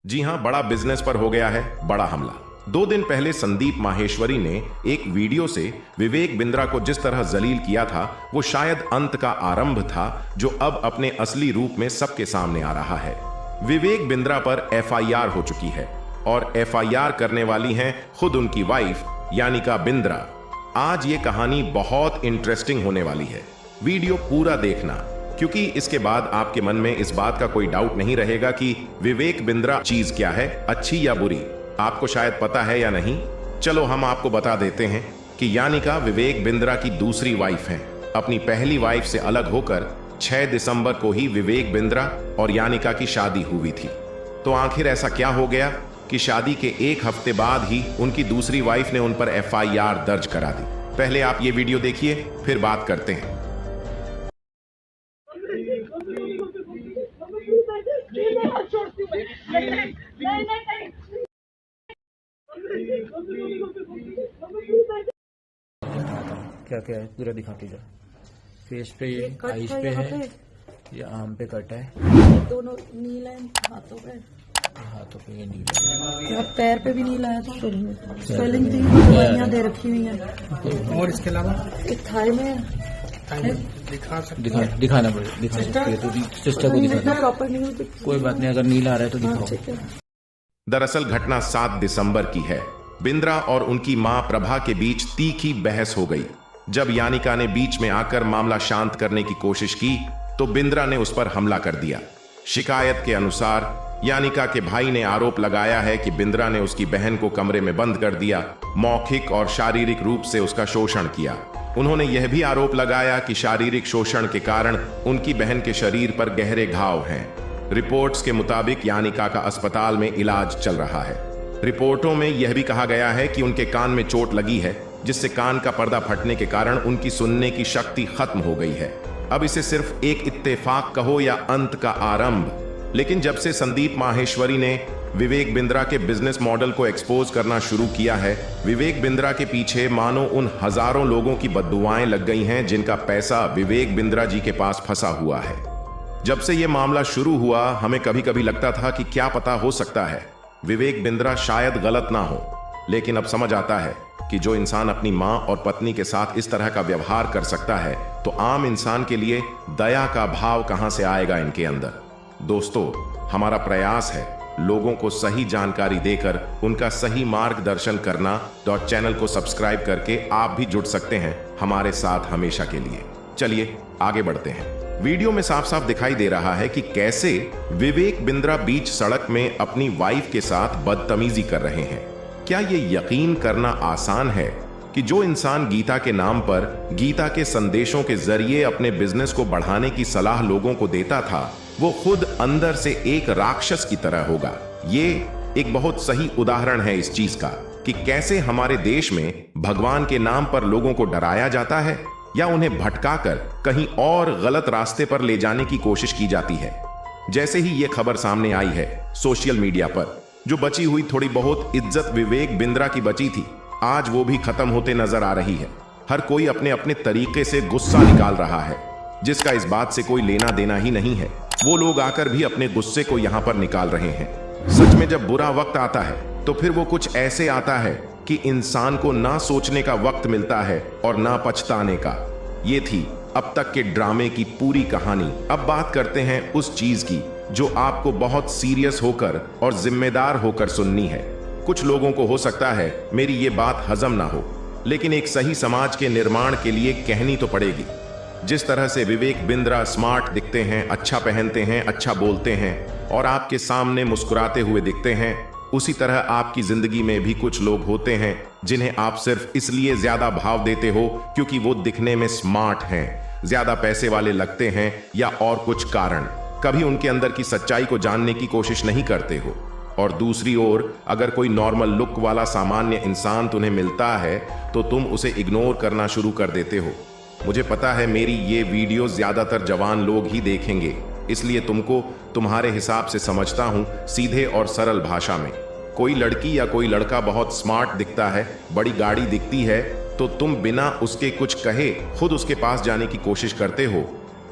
जी हां, बड़ा बिजनेस पर हो गया है बड़ा हमला। 2 दिन पहले संदीप माहेश्वरी ने एक वीडियो से विवेक बिंद्रा को जिस तरह जलील किया था, वो शायद अंत का आरंभ था जो अब अपने असली रूप में सबके सामने आ रहा है। विवेक बिंद्रा पर एफआईआर हो चुकी है और एफआईआर करने वाली हैं खुद उनकी वाइफ यानिका बिंद्रा। आज ये कहानी बहुत इंटरेस्टिंग होने वाली है, वीडियो पूरा देखना, क्योंकि इसके बाद आपके मन में इस बात का कोई डाउट नहीं रहेगा कि विवेक बिंद्रा चीज क्या है, अच्छी या बुरी। आपको शायद पता है या नहीं, चलो हम आपको बता देते हैं कि यानिका विवेक बिंद्रा की दूसरी वाइफ हैं। अपनी पहली वाइफ से अलग होकर 6 दिसंबर को ही विवेक बिंद्रा और यानिका की शादी हुई थी। तो आखिर ऐसा क्या हो गया कि शादी के 1 हफ्ते बाद ही उनकी दूसरी वाइफ ने उन पर एफआईआर दर्ज करा दी। पहले आप ये वीडियो देखिए, फिर बात करते हैं। क्या क्या है पूरा दिखाती जा। फेस पे ये आईज पे है, ये आर्म पे कट है, दोनों नीला है, हाथों पे ये नीला है, पैर पे भी नीला है। स्वेलिंग थी, दवाइयाँ दे रखी हुई हैं। और इसके अलावा एक थाई में दिखाना पड़ेगा, तो सिस्टर को दिखाना। प्रॉपर नहीं होती, कोई बात नहीं, अगर नीला आ रहा है तो दिखाओ। दरअसल घटना 7 दिसंबर की है। बिंद्रा और उनकी मां प्रभा के बीच तीखी बहस हो गई। जब यानिका ने बीच में आकर मामला शांत करने की कोशिश की तो बिंद्रा ने उस पर हमला कर दिया। शिकायत के अनुसार यानिका के भाई ने आरोप लगाया है कि बिंद्रा ने उसकी बहन को कमरे में बंद कर दिया, मौखिक और शारीरिक रूप से उसका शोषण किया। उन्होंने यह भी आरोप लगाया कि शारीरिक शोषण के कारण उनकी बहन के शरीर पर गहरे घाव हैं। रिपोर्ट्स के मुताबिक यानिका का अस्पताल में इलाज चल रहा है। रिपोर्टों में यह भी कहा गया है कि उनके कान में चोट लगी है, जिससे कान का पर्दा फटने के कारण उनकी सुनने की शक्ति खत्म हो गई है। अब इसे सिर्फ एक इत्तेफाक कहो या अंत का आरंभ, लेकिन जब से संदीप माहेश्वरी ने विवेक बिंद्रा के बिजनेस मॉडल को एक्सपोज करना शुरू किया है, विवेक बिंद्रा के पीछे मानो उन हजारों लोगों की बद्दुआएं लग गई हैं जिनका पैसा विवेक बिंद्रा जी के पास फंसा हुआ है। जब से यह मामला शुरू हुआ, हमें कभी कभी लगता था कि क्या पता, हो सकता है विवेक बिंद्रा शायद गलत ना हो, लेकिन अब समझ आता है कि जो इंसान अपनी मां और पत्नी के साथ इस तरह का व्यवहार कर सकता है, तो आम इंसान के लिए दया का भाव कहां से आएगा इनके अंदर। दोस्तों, हमारा प्रयास है लोगों को सही जानकारी देकर उनका सही मार्गदर्शन करना। चैनल को सब्सक्राइब करके आप भी जुड़ सकते हैं हमारे साथ हमेशा के लिए। चलिए आगे बढ़ते हैं। वीडियो में साफ साफ दिखाई दे रहा है कि कैसे विवेक बिंद्रा बीच सड़क में अपनी वाइफ के साथ बदतमीजी कर रहे हैं। क्या ये यकीन करना आसान है कि जो इंसान गीता के नाम पर गीता के संदेशों के जरिए अपने बिजनेस को बढ़ाने की सलाह लोगों को देता था, वो खुद अंदर से एक राक्षस की तरह होगा। ये एक बहुत सही उदाहरण है इस चीज का कि कैसे हमारे देश में भगवान के नाम पर लोगों को डराया जाता है या उन्हें भटकाकर कहीं और गलत रास्ते पर ले जाने की कोशिश की जाती है। जैसे ही यह खबर सामने आई है सोशल मीडिया पर, जो बची हुई थोड़ी बहुत इज्जत विवेक बिंद्रा की बची थी, आज वो भी खत्म होते नजर आ रही है। हर कोई अपने अपने तरीके से गुस्सा निकाल रहा है, जिसका इस बात से कोई लेना देना ही नहीं है। वो लोग आकर भी अपने गुस्से को यहां पर निकाल रहे हैं। सच में जब बुरा वक्त आता है तो फिर वो कुछ ऐसे आता है कि इंसान को ना सोचने का वक्त मिलता है और ना पछताने का। ये थी अब तक के ड्रामे की पूरी कहानी। अब बात करते हैं उस चीज की जो आपको बहुत सीरियस होकर और जिम्मेदार होकर सुननी है। कुछ लोगों को हो सकता है मेरी ये बात हजम ना हो, लेकिन एक सही समाज के निर्माण के लिए कहनी तो पड़ेगी। जिस तरह से विवेक बिंद्रा स्मार्ट दिखते हैं, अच्छा पहनते हैं, अच्छा बोलते हैं और आपके सामने मुस्कुराते हुए दिखते हैं, उसी तरह आपकी जिंदगी में भी कुछ लोग होते हैं जिन्हें आप सिर्फ इसलिए ज्यादा भाव देते हो क्योंकि वो दिखने में स्मार्ट हैं, ज्यादा पैसे वाले लगते हैं या और कुछ कारण। कभी उनके अंदर की सच्चाई को जानने की कोशिश नहीं करते हो। और दूसरी ओर अगर कोई नॉर्मल लुक वाला सामान्य इंसान तुम्हें मिलता है तो तुम उसे इग्नोर करना शुरू कर देते हो। मुझे पता है मेरी ये वीडियो ज्यादातर जवान लोग ही देखेंगे, इसलिए तुमको तुम्हारे हिसाब से समझता हूं सीधे और सरल भाषा में। कोई लड़की या कोई लड़का बहुत स्मार्ट दिखता है, बड़ी गाड़ी दिखती है, तो तुम बिना उसके कुछ कहे खुद उसके पास जाने की कोशिश करते हो।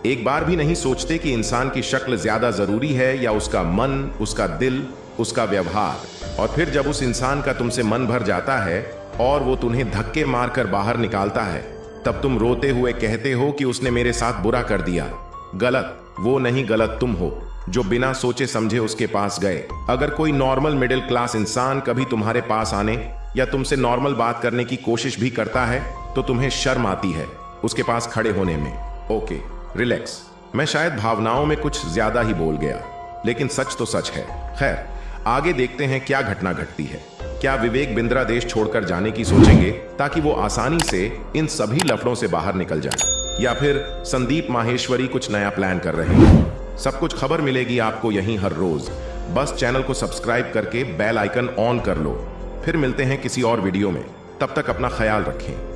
एक बार भी नहीं सोचते कि इंसान की शक्ल ज्यादा जरूरी है या उसका मन, उसका दिल उसका व्यवहार, और फिर जब उस इंसान का तुमसे मन भर जाता है और वो तुम्हें धक्के मारकर बाहर निकालता है, तब तुम रोते हुए कहते हो कि उसने मेरे साथ बुरा कर दिया। गलत वो नहीं, गलत तुम हो जो बिना सोचे समझे उसके पास गए। अगर कोई नॉर्मल मिडिल क्लास इंसान कभी तुम्हारे पास आने या तुमसे नॉर्मल बात करने की कोशिश भी करता है तो तुम्हें शर्म आती है उसके पास खड़े होने में। Okay, relax. मैं शायद भावनाओं में कुछ ज्यादा ही बोल गया, लेकिन सच तो सच है। खैर, आगे देखते हैं क्या घटना घटती है। क्या विवेक बिंद्रा देश छोड़कर जाने की सोचेंगे ताकि वो आसानी से इन सभी लफड़ों से बाहर निकल जाए, या फिर संदीप माहेश्वरी कुछ नया प्लान कर रहे हैं? सब कुछ खबर मिलेगी आपको यहीं हर रोज। बस चैनल को सब्सक्राइब करके बेल आइकन ऑन कर लो। फिर मिलते हैं किसी और वीडियो में, तब तक अपना ख्याल रखें।